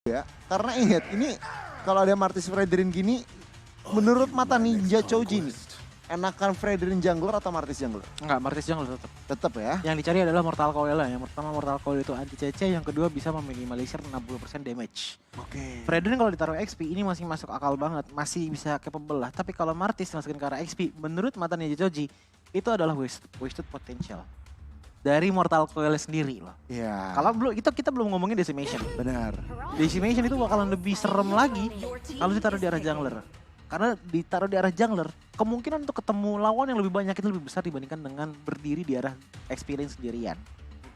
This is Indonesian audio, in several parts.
Ya, karena ingat ini kalau ada Martis Fredrin gini, menurut mata Ninja Choji nih, enakan Fredrin jungler atau Martis jungler? Enggak, Martis Jungler tetap. Tetap ya. Yang dicari adalah Mortal Coil lah. Yang pertama Mortal Coil itu anti CC, yang kedua bisa meminimalisir 60% damage. Oke. Fredrin kalau ditaruh XP ini masih masuk akal banget, masih bisa capable lah. Tapi kalau Martis masukin ke arah XP, menurut mata Ninja Choji, itu adalah wasted potential dari Mortal Coil sendiri loh. Iya. Kalau belum kita belum ngomongin Decimation. Benar. Decimation itu bakalan lebih serem lagi kalau ditaruh di arah jungler. Karena ditaruh di arah jungler, kemungkinan untuk ketemu lawan yang lebih banyak itu lebih besar dibandingkan dengan berdiri di arah experience sendirian.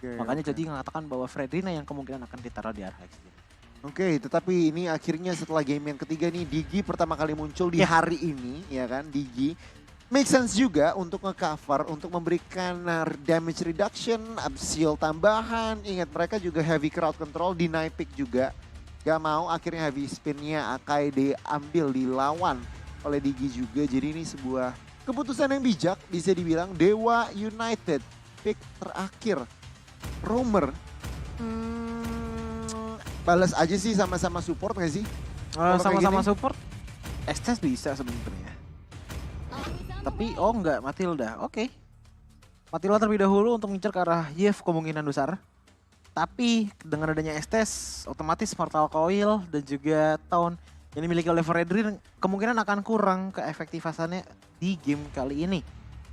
Makanya Choji mengatakan bahwa Fredrina yang kemungkinan akan ditaruh di arah experience. Oke, tetapi ini akhirnya setelah game yang ketiga nih, Digi pertama kali muncul di hari ini, ya kan, Digi. Make sense juga untuk nge-cover, untuk memberikan damage reduction, shield tambahan. Ingat mereka juga heavy crowd control, deny pick juga. Gak mau akhirnya heavy spinnya Akai diambil, dilawan oleh Digi juga. Jadi ini sebuah keputusan yang bijak, bisa dibilang. Dewa United, pick terakhir. Roamer, balas aja sih, sama-sama support gak sih? Sama-sama support, Estes bisa sebenarnya. Tapi enggak, Matilda. Oke. Matilda terlebih dahulu untuk mengincar ke arah Yev kemungkinan besar. Tapi dengan adanya Estes, otomatis Mortal Coil dan juga Taunt yang dimiliki oleh Fredrin kemungkinan akan kurang keefektifasannya di game kali ini.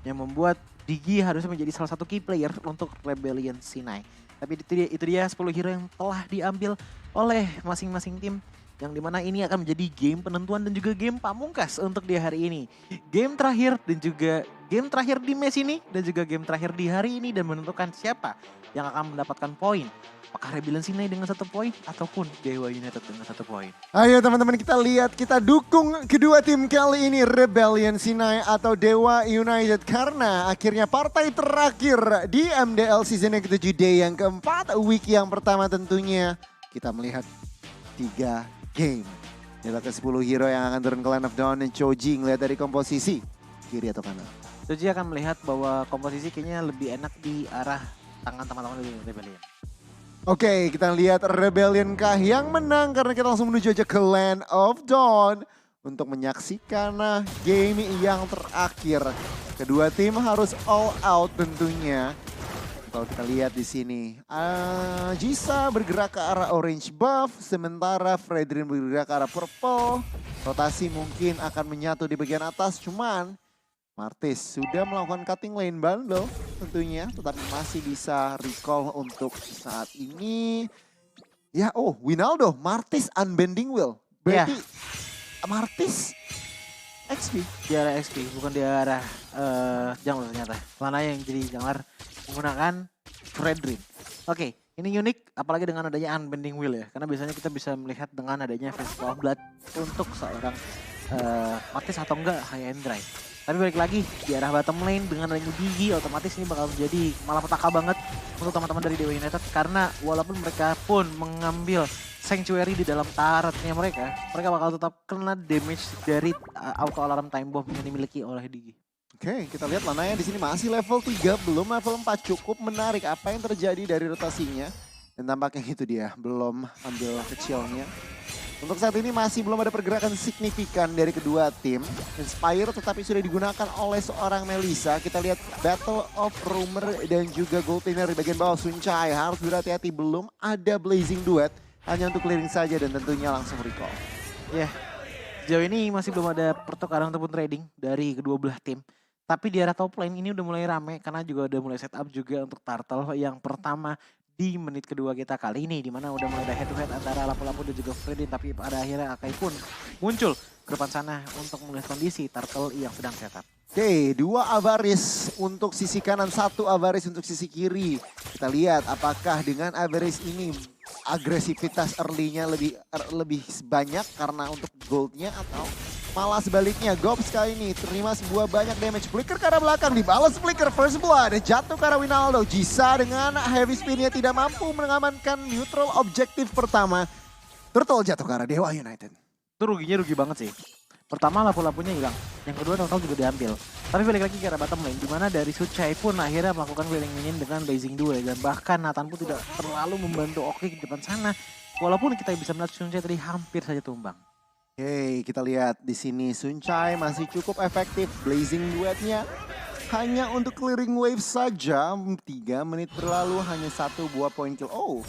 Yang membuat Digi harusnya menjadi salah satu key player untuk Rebellion Sinai. Tapi itu dia 10 hero yang telah diambil oleh masing-masing tim. Yang dimana ini akan menjadi game penentuan dan juga game pamungkas untuk di hari ini. Game terakhir dan juga game terakhir di match ini dan juga game terakhir di hari ini dan menentukan siapa yang akan mendapatkan poin. Apakah Rebellion Sinai dengan 1 poin ataupun Dewa United dengan 1 poin. Ayo teman-teman kita lihat, kita dukung kedua tim kali ini, Rebellion Sinai atau Dewa United. Karena akhirnya partai terakhir di MDL season yang ke-7 day yang keempat, week yang pertama tentunya. Kita melihat 3 game. Inilah ke-10 hero yang akan turun ke Land of Dawn dan Choji ngelihat dari komposisi. Kiri atau kanan? Choji akan melihat bahwa komposisi kayaknya lebih enak di arah tangan teman-teman dari Rebellion. Oke, kita lihat Rebellion kah yang menang karena kita langsung menuju aja ke Land of Dawn untuk menyaksikan game yang terakhir. Kedua tim harus all out tentunya. Kalau kita lihat di sini, Jisa bergerak ke arah orange buff, sementara Fredrin bergerak ke arah purple. Rotasi mungkin akan menyatu di bagian atas, cuman Martis sudah melakukan cutting lane bundle tentunya, tetapi masih bisa recall untuk saat ini. Ya, Winaldo, Martis unbending will. Berarti Martis XP. Di arah XP, bukan di arah jungler ternyata. Mana yang jadi jungler menggunakan Fredrin. Oke, ini unik apalagi dengan adanya unbending will ya. Karena biasanya kita bisa melihat dengan adanya Festival of Blood untuk seorang Martis atau enggak High and Dry. Tapi balik lagi di arah bottom lane dengan adanya Digi, otomatis ini bakal menjadi malapetaka banget untuk teman-teman dari Dewa United. Karena walaupun mereka pun mengambil Sanctuary di dalam turretnya mereka bakal tetap kena damage dari auto alarm time bomb yang dimiliki oleh Digi. Oke, kita lihat Lanaya di sini masih level 3, belum level 4. Cukup menarik apa yang terjadi dari rotasinya. Dan tampaknya itu dia, belum ambil kecilnya. Untuk saat ini masih belum ada pergerakan signifikan dari kedua tim. Inspire tetapi sudah digunakan oleh seorang Melissa. Kita lihat Battle of Rumor dan juga Goldpinner di bagian bawah. Suncai harus berhati-hati, belum ada Blazing Duet. Hanya untuk clearing saja dan tentunya langsung recall. Ya, sejauh ini masih belum ada pertukaran ataupun trading dari kedua belah tim. Tapi di arah top lane ini udah mulai rame karena juga udah mulai setup juga untuk Turtle yang pertama di menit kedua kita kali ini. Dimana udah mulai ada head to head antara Lapu-Lapu dan juga Fredin. Tapi pada akhirnya Akai pun muncul ke depan sana untuk melihat kondisi Turtle yang sedang setup. Oke, 2 Avaris untuk sisi kanan, 1 Avaris untuk sisi kiri. Kita lihat apakah dengan Avaris ini agresivitas early-nya lebih banyak karena untuk goldnya atau malah sebaliknya. Gobs kali ini terima sebuah banyak damage. Flicker ke arah belakang, dibalas Flicker, first blood, jatuh ke arah Winaldo. Jisa dengan heavy spinnya tidak mampu mengamankan neutral objektif pertama. Turtle jatuh ke arah Dewa United. Itu ruginya rugi banget sih. Pertama Lapu-Lapunya hilang, yang kedua Turtle juga diambil. Tapi balik lagi ke arah bottom lane, dimana dari Suchai pun akhirnya melakukan clearing minion dengan Blazing Duel. Dan bahkan Nathan pun tidak terlalu membantu Oki di depan sana. Walaupun kita bisa melihat Suncai tadi hampir saja tumbang. Oke, kita lihat di sini Suncai masih cukup efektif. Blazing duetnya hanya untuk clearing wave saja. 3 menit berlalu hanya 1 buah point kill. Oh,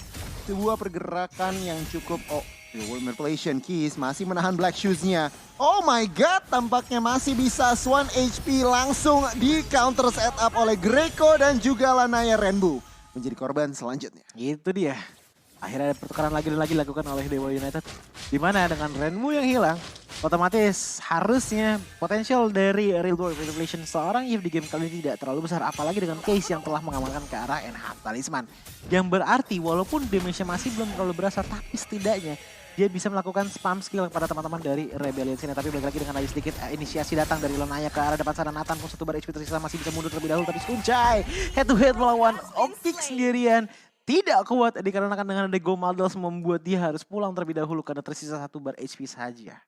sebuah pergerakan yang cukup. Oh, manipulation. Keys masih menahan Black Shoes-nya. Oh my god, tampaknya masih bisa Swan HP langsung di counter setup oleh Greco dan juga Lanaya Rainbow menjadi korban selanjutnya. Itu dia. Akhirnya ada pertukaran lagi dan lagi dilakukan oleh Dewa United. Dimana dengan Rainbow yang hilang, otomatis harusnya potensial dari Real World Manipulation seorang Yves di game kali ini tidak terlalu besar. Apalagi dengan case yang telah mengamankan ke arah Enhance Talisman. Yang berarti walaupun damage-nya masih belum terlalu berasa, tapi setidaknya dia bisa melakukan spam skill kepada teman-teman dari Rebellion sini. Tapi balik lagi dengan lagi sedikit inisiasi datang dari Lanaya ke arah depan sana. Nathan pun 1 bar HP tersisa masih bisa mundur terlebih dahulu. Tapi Suncai head to head melawan Optic sendirian. Tidak kuat dikarenakan dengan ada Go Maldals membuat dia harus pulang terlebih dahulu karena tersisa 1 bar HP saja.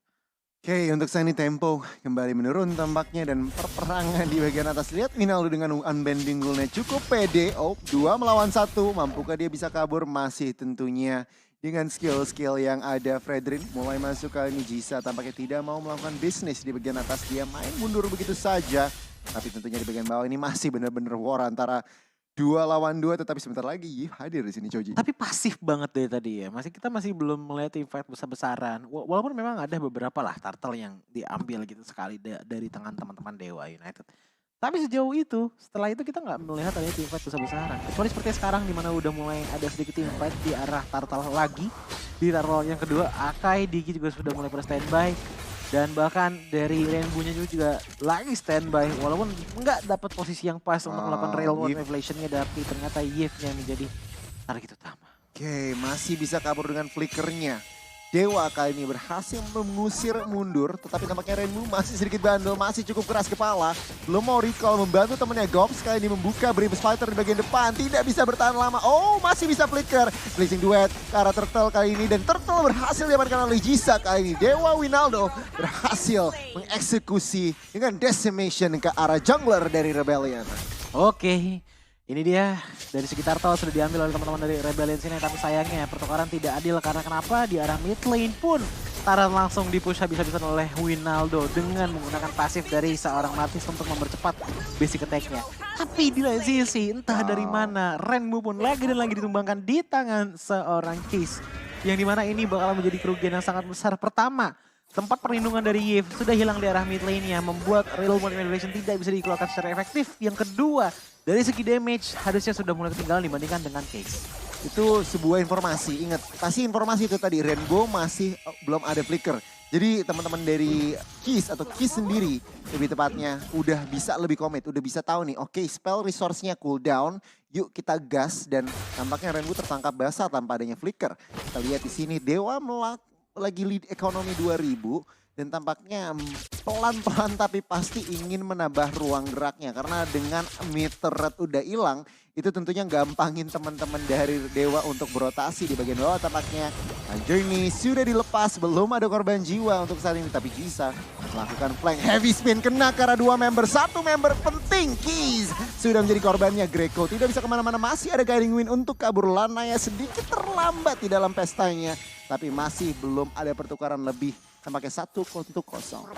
Oke, untuk Sunny tempo kembali menurun tampaknya dan perperangan di bagian atas. Lihat Winaldo dengan unbending rule-nya cukup pede. Oh, 2 melawan 1. Mampukah dia bisa kabur? Masih tentunya dengan skill-skill yang ada. Fredrin mulai masuk kali ini. Jisa tampaknya tidak mau melakukan bisnis di bagian atas. Dia main mundur begitu saja. Tapi tentunya di bagian bawah ini masih benar-benar war antara 2 lawan 2, tetapi sebentar lagi Yves hadir di sini Choji. Tapi pasif banget dari tadi ya. Kita masih belum melihat team fight besar-besaran. Walaupun memang ada beberapa lah turtle yang diambil gitu sekali dari tangan teman-teman Dewa United. Tapi sejauh itu, setelah itu kita nggak melihat ada team fight besar-besaran. Kecuali seperti sekarang di mana udah mulai ada sedikit team fight di arah turtle lagi. Di turtle yang kedua, Akai, Digi juga sudah mulai pada standby. Dan bahkan dari Rainbow-nya juga lagi standby. Walaupun nggak dapat posisi yang pas untuk melakukan real world manipulation-nya. Tapi ternyata Yves-nya menjadi target utama. Oke, masih bisa kabur dengan flickernya. Dewa kali ini berhasil mengusir mundur. Tetapi tampaknya Rainbow masih sedikit bandel. Masih cukup keras kepala. Belum mau recall membantu temannya Gops. Kali ini membuka Brim's Fighter di bagian depan. Tidak bisa bertahan lama. Oh, masih bisa flicker. Blazing duet ke arah Turtle kali ini. Dan Turtle berhasil diamankan oleh Jisa kali ini. Dewa Winaldo berhasil mengeksekusi dengan decimation ke arah jungler dari Rebellion. Oke. Ini dia dari segi turtle sudah diambil oleh teman-teman dari Rebellion sini. Tapi sayangnya pertukaran tidak adil karena kenapa? Di arah mid lane pun Taran langsung dipush habis-habisan oleh Winaldo dengan menggunakan pasif dari seorang Martis untuk mempercepat basic attack-nya. Tapi di lain sisi entah dari mana Rainbow pun lagi dan lagi ditumbangkan di tangan seorang Keys. Yang dimana ini bakal menjadi kerugian yang sangat besar. Pertama, tempat perlindungan dari Yves sudah hilang di arah mid lane-nya, membuat real world manipulation tidak bisa dikeluarkan secara efektif. Yang kedua, dari segi damage harusnya sudah mulai ketinggalan dibandingkan dengan Case. Itu sebuah informasi, ingat pasti informasi itu tadi Rainbow masih belum ada flicker. Jadi teman-teman dari Keys atau Keys sendiri lebih tepatnya udah bisa lebih commit, udah bisa tahu nih oke, spell resource-nya cooldown, yuk kita gas. Dan tampaknya Rainbow tertangkap basah tanpa adanya flicker. Kita lihat di sini Dewa lagi lead ekonomi 2000 dan tampaknya pelan-pelan tapi pasti ingin menambah ruang geraknya karena dengan meter red udah hilang itu tentunya gampangin teman-teman dari Dewa untuk berotasi di bagian bawah. Tampaknya Journey sudah dilepas, belum ada korban jiwa untuk saat ini, tapi Jisa melakukan flank heavy spin kena karena 2 member, 1 member penting Keys sudah menjadi korbannya. Greco tidak bisa kemana-mana, masih ada guiding wind untuk kabur. Lanaya sedikit terlambat di dalam pestanya tapi masih belum ada pertukaran lebih. Tampaknya 1-0.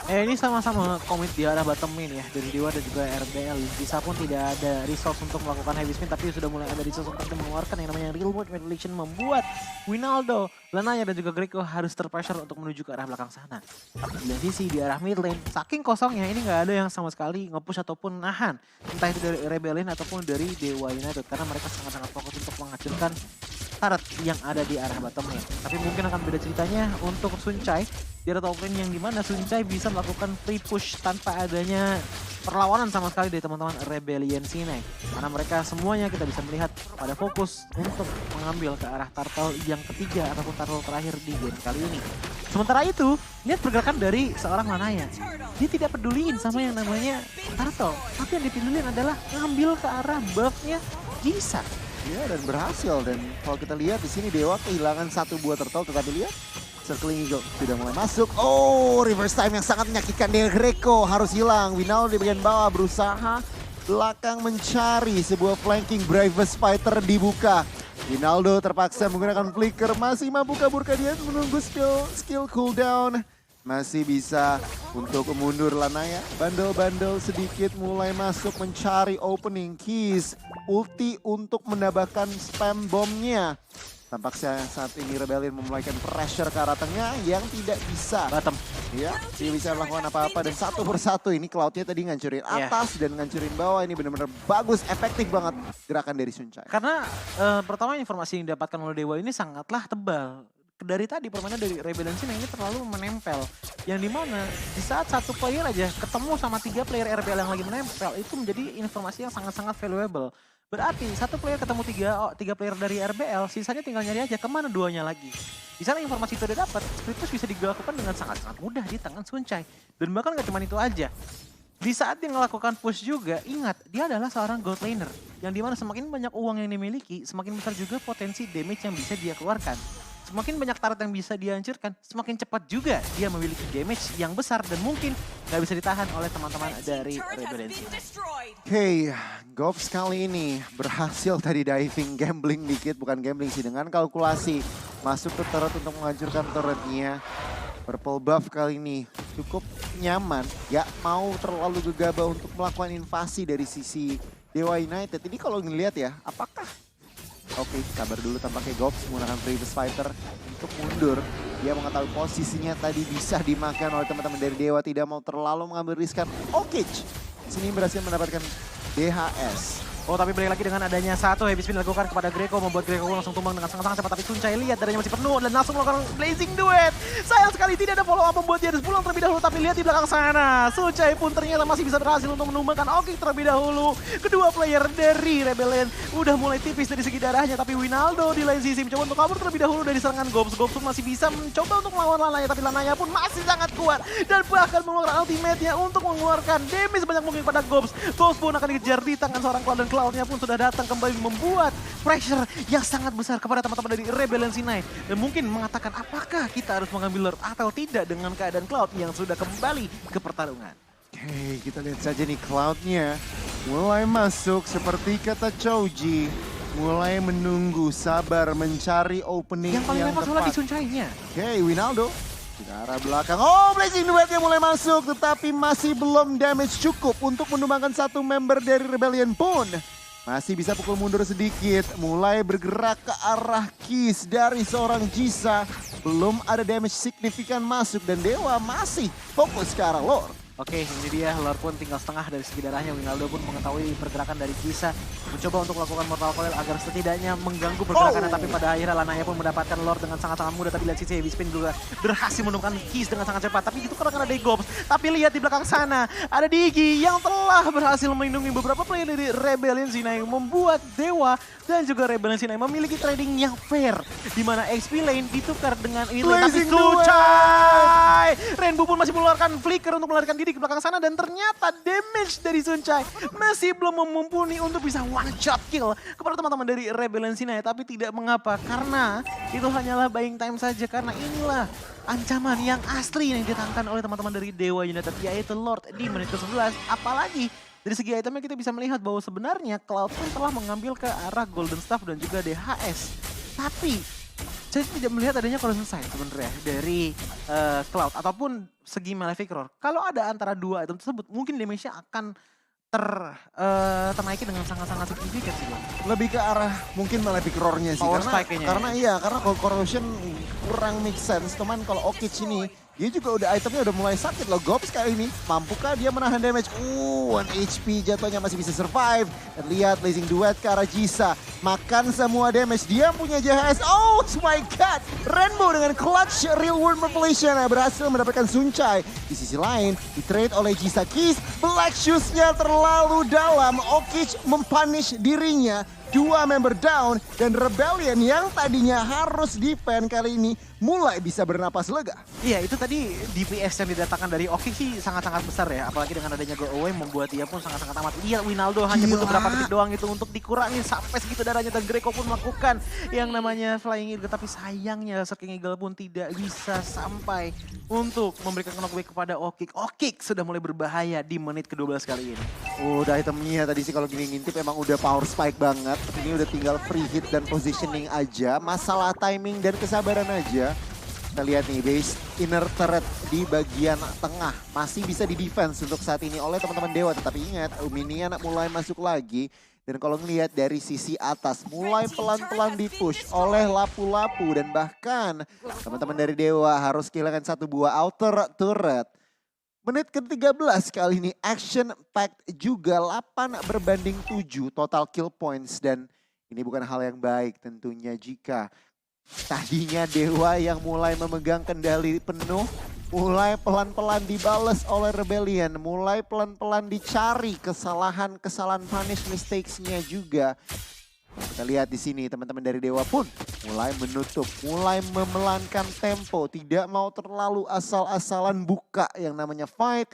Ini sama-sama komit di arah bottom main ya dari Dewa dan juga RBL. Bisa pun tidak ada resource untuk melakukan heavy spin, tapi sudah mulai ada resource untuk mengeluarkan yang namanya real world manipulation, membuat Winaldo, Lanaya dan juga Greco harus terpressure untuk menuju ke arah belakang sana. Di sisi di arah mid lane, saking kosongnya ini nggak ada yang sama sekali nge-push ataupun nahan, entah itu dari Rebellion ataupun dari Dewa United, karena mereka sangat-sangat fokus untuk menghancurkan turret yang ada di arah bottom lane. Tapi mungkin akan beda ceritanya untuk Suncai di arah top lane, yang dimana Suncai bisa melakukan free push tanpa adanya perlawanan sama sekali dari teman-teman Rebellion sini. Karena mereka semuanya kita bisa melihat pada fokus untuk mengambil ke arah turtle yang ketiga ataupun turtle terakhir di game kali ini. Sementara itu, lihat pergerakan dari seorang Lanaya. Dia tidak peduliin sama yang namanya turtle, tapi yang dipedulin adalah ngambil ke arah buff-nya Jisa. Ya, dan berhasil. Dan kalau kita lihat di sini Dewa kehilangan 1 buah turtle, tetapi lihat Circling Eagle sudah mulai masuk. Oh, reverse time yang sangat menyakitkan dari Greco harus hilang. Winaldo di bagian bawah berusaha belakang mencari sebuah flanking. Bravest Fighter dibuka. Ronaldo terpaksa menggunakan flicker, masih mampu kabur ke dia menunggu skill cooldown. Masih bisa untuk mundur Lanaya, bandel-bandel sedikit mulai masuk mencari opening keys. Ulti untuk menambahkan spam bomnya. Tampaknya saat ini Rebellion memulaikan pressure ke arah tengah yang tidak bisa. Bottom. Ya, tidak bisa melakukan apa-apa dan satu persatu ini Cloud-nya tadi ngancurin atas dan ngancurin bawah. Ini benar-benar bagus, efektif banget gerakan dari Suncai. Karena pertama informasi yang didapatkan oleh Dewa ini sangatlah tebal. Dari tadi permainan dari Rebellion ini terlalu menempel. Yang dimana di saat satu player aja ketemu sama 3 player RBL yang lagi menempel, itu menjadi informasi yang sangat-sangat valuable. Berarti satu player ketemu 3 player dari RBL, sisanya tinggal nyari aja kemana duanya lagi. Di sana informasi itu udah dapat, split push bisa dilakukan dengan sangat-sangat mudah di tangan Suncai. Dan bahkan gak cuma itu aja. Di saat dia melakukan push juga, ingat dia adalah seorang gold laner. Yang dimana semakin banyak uang yang dimiliki, semakin besar juga potensi damage yang bisa dia keluarkan. Semakin banyak turret yang bisa dia hancurkan, semakin cepat juga dia memiliki damage yang besar dan mungkin gak bisa ditahan oleh teman-teman dari Rebellion. Oke, Gops kali ini berhasil tadi diving, gambling dikit, bukan gambling sih, dengan kalkulasi. Masuk ke turret untuk menghancurkan turretnya. Purple buff kali ini cukup nyaman, gak mau terlalu gegabah untuk melakukan invasi dari sisi Dewa United. Ini kalau ngelihat ya, apakah oke, kabar dulu tampaknya Gops menggunakan Previous Fighter untuk mundur. Dia mengetahui posisinya tadi bisa dimakan oleh teman-teman dari Dewa, tidak mau terlalu mengambil riskan. Okic sini berhasil mendapatkan DHS. Oh, tapi balik lagi dengan adanya satu heavy spin dilakukan kepada Greco, membuat Greco langsung tumbang dengan sangat-sangat cepat. Tapi Suncai lihat darahnya masih penuh dan langsung melakukan blazing duet. Sayang sekali tidak ada follow up membuat dia harus pulang terlebih dahulu. Tapi lihat di belakang sana, Suncai pun ternyata masih bisa berhasil untuk menumbangkan Oki terlebih dahulu. Kedua player dari Rebellion udah mulai tipis dari segi darahnya. Tapi Winaldo di lain sisi mencoba untuk kabur terlebih dahulu dari serangan Gops. Gops pun masih bisa mencoba untuk melawan Lanaya. Tapi Lanaya pun masih sangat kuat. Dan bahkan mengeluarkan ultimate-nya untuk mengeluarkan damage sebanyak mungkin pada Gops. Gops pun akan dikejar di tangan seorang Cloud dan Cloud-nya pun sudah datang kembali membuat pressure yang sangat besar kepada teman-teman dari Rebellion Sinai. Dan mungkin mengatakan apakah kita harus mengambil Lord atau tidak dengan keadaan Cloud yang sudah kembali ke pertarungan. Oke, kita lihat saja nih Cloud-nya mulai masuk seperti kata Choji. Mulai menunggu, sabar, mencari opening Yang paling yang lepas tepat. di Suncai-nya. Oke, Winaldo ke arah belakang. Oh, blazing duetnya mulai masuk, tetapi masih belum damage cukup untuk menumbangkan satu member dari Rebellion pun. Masih bisa pukul mundur sedikit, mulai bergerak ke arah Kiss dari seorang Jisa. Belum ada damage signifikan masuk dan Dewa masih fokus ke arah Lord. Oke, ini dia. Lord pun tinggal setengah dari segi darahnya. Winaldo pun mengetahui pergerakan dari Jisa. Mencoba untuk melakukan Mortal Coil agar setidaknya mengganggu pergerakannya. Tapi pada akhirnya Lanaya pun mendapatkan Lord dengan sangat-sangat mudah. Tapi lihat sisi Heavy Spin juga berhasil menemukan Kiss dengan sangat cepat. Tapi itu karena ada Gops. Tapi lihat di belakang sana, ada Digi yang telah berhasil melindungi beberapa player dari Rebellion Sinai. Membuat Dewa dan juga Rebellion Sinai memiliki trading yang fair. Dimana XP lane ditukar dengan ini lane. Tapi Suncai! Rainbow pun masih mengeluarkan flicker untuk melarikan diri di belakang sana dan ternyata damage dari Suncai masih belum mumpuni untuk bisa one shot kill kepada teman-teman dari Rebellion Sinai. Tapi tidak mengapa karena itu hanyalah buying time saja, karena inilah ancaman yang asli yang ditangkan oleh teman-teman dari Dewa United, yaitu Lord di menit ke-11. Apalagi dari segi itemnya kita bisa melihat bahwa sebenarnya Cloud pun telah mengambil ke arah Golden Staff dan juga DHS. Tapi saya tidak melihat adanya Collision Sight sebenarnya dari Cloud ataupun segi Malefic Roar. Kalau ada antara dua item tersebut, mungkin damage-nya akan ternaiki dengan sangat-sangat signifikan sih, Bang. Lebih ke arah mungkin Malefic Roar-nya sih. Power spike-nya. Karena kalau Corrosion kurang make sense. Teman kalau Okic ini, dia juga udah itemnya udah mulai sakit loh. Gops kali ini, mampukah dia menahan damage? 1 HP jatuhnya masih bisa survive. Dan lihat blazing duet ke arah Jisa. Makan semua damage, dia punya JHS. Oh my god, Rainbow dengan clutch real world revelation berhasil mendapatkan Suncai. Di sisi lain, di-trade oleh Jisa Kiss. Black Shoes-nya terlalu dalam. Okic mempunish dirinya. 2 member down dan Rebellion yang tadinya harus defend kali ini mulai bisa bernapas lega. Iya, itu tadi DPS yang didatangkan dari Oki sih sangat-sangat besar ya. Apalagi dengan adanya go away membuat dia pun sangat-sangat amat. Iya, Winaldo hanya butuh berapa detik doang itu untuk dikurangi sampai segitu darahnya. Dan Greco pun melakukan yang namanya Flying Eagle. Tapi sayangnya King Eagle pun tidak bisa sampai untuk memberikan knockback kepada Okik. Okik sudah mulai berbahaya di menit ke-12 kali ini. Udah itemnya tadi sih kalau gini ngintip emang udah power spike banget. banget. Ini udah tinggal free hit dan positioning aja. Masalah timing dan kesabaran aja. Kita lihat nih, base inner turret di bagian tengah masih bisa di defense untuk saat ini oleh teman-teman Dewa. Tetapi ingat, minion mulai masuk lagi. Dan kalau ngelihat dari sisi atas, mulai pelan-pelan di-push oleh lapu-lapu. Dan bahkan teman-teman dari Dewa harus kehilangan satu buah outer turret. Menit ke-13 kali ini action packed juga 8/7 total kill points. Dan ini bukan hal yang baik tentunya jika tadinya Dewa yang mulai memegang kendali penuh, mulai pelan-pelan dibales oleh Rebellion, mulai pelan-pelan dicari kesalahan-kesalahan punish mistakes-nya juga. Kita lihat di sini teman-teman dari Dewa pun mulai menutup, mulai memelankan tempo, tidak mau terlalu asal-asalan buka yang namanya fight.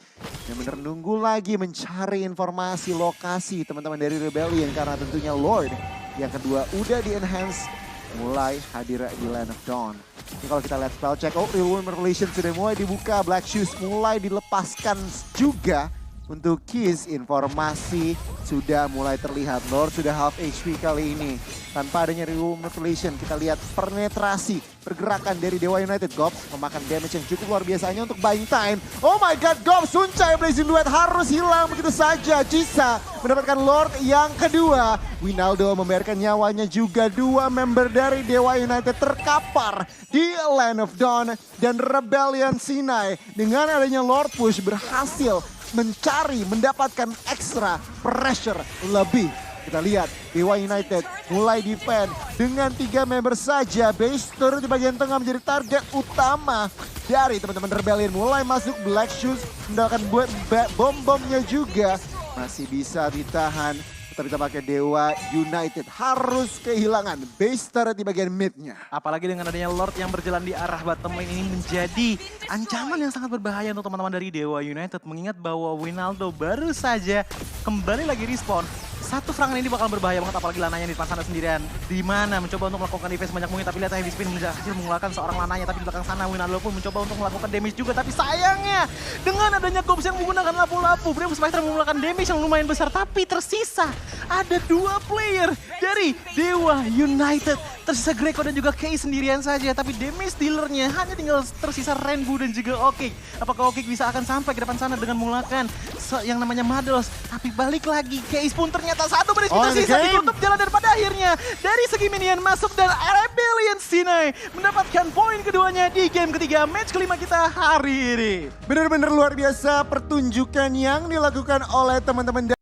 Yang benar nunggu lagi mencari informasi lokasi teman-teman dari Rebellion karena tentunya Lord yang kedua udah di-enhance. Mulai hadir di Land of Dawn. Ini kalau kita lihat spell check, Real World Relation sudah mulai dibuka. Black Shoes mulai dilepaskan juga untuk Kiss. Informasi sudah mulai terlihat. Lord sudah half HP kali ini. Tanpa adanya Real World Relation, kita lihat penetrasi pergerakan dari Dewa United. Gobs memakan damage yang cukup luar biasanya untuk buying time. Oh my god, Gobs, Suncai Blazing Duet harus hilang begitu saja. Cisa mendapatkan Lord yang kedua. Winaldo membayarkan nyawanya juga. Dua member dari Dewa United terkapar di Land of Dawn. Dan Rebellion Sinai dengan adanya Lord Push berhasil mendapatkan extra pressure lebih. Kita lihat Dewa United mulai defend dengan 3 member saja. Base turret di bagian tengah menjadi target utama dari teman-teman Rebellion. Mulai masuk Black Shoes mendapatkan bom-bomnya juga. Masih bisa ditahan. Tapi tampaknya Dewa United harus kehilangan base turret di bagian midnya. Apalagi dengan adanya Lord yang berjalan di arah bottom lane ini menjadi ancaman yang sangat berbahaya untuk teman-teman dari Dewa United. Mengingat bahwa Winaldo baru saja kembali lagi respawn. Satu serangan ini bakal berbahaya banget, apalagi Lananya di depan sana sendirian. Di mana mencoba untuk melakukan defense banyak mungkin, tapi lihat heavy spin berhasil mengeluarkan seorang Lananya. Tapi di belakang sana Winaldo pun mencoba untuk melakukan damage juga. Tapi sayangnya dengan adanya Gobs yang menggunakan lapu-lapu, Brave Spider menggunakan damage yang lumayan besar. Tapi tersisa ada 2 player dari Dewa United. Tersisa Greco dan juga Kay sendirian saja. Tapi damage dealernya hanya tinggal tersisa Rainbow dan juga Okik. Apakah Okik bisa akan sampai ke depan sana dengan menggunakan yang namanya Mados? Tapi balik lagi, Kay pun ternyata satu baris tersisa ditutup jalan, dan pada akhirnya dari segi minion masuk dan Rebellion Sinai mendapatkan poin keduanya di game ketiga match kelima kita hari ini. Benar-benar luar biasa pertunjukan yang dilakukan oleh teman-teman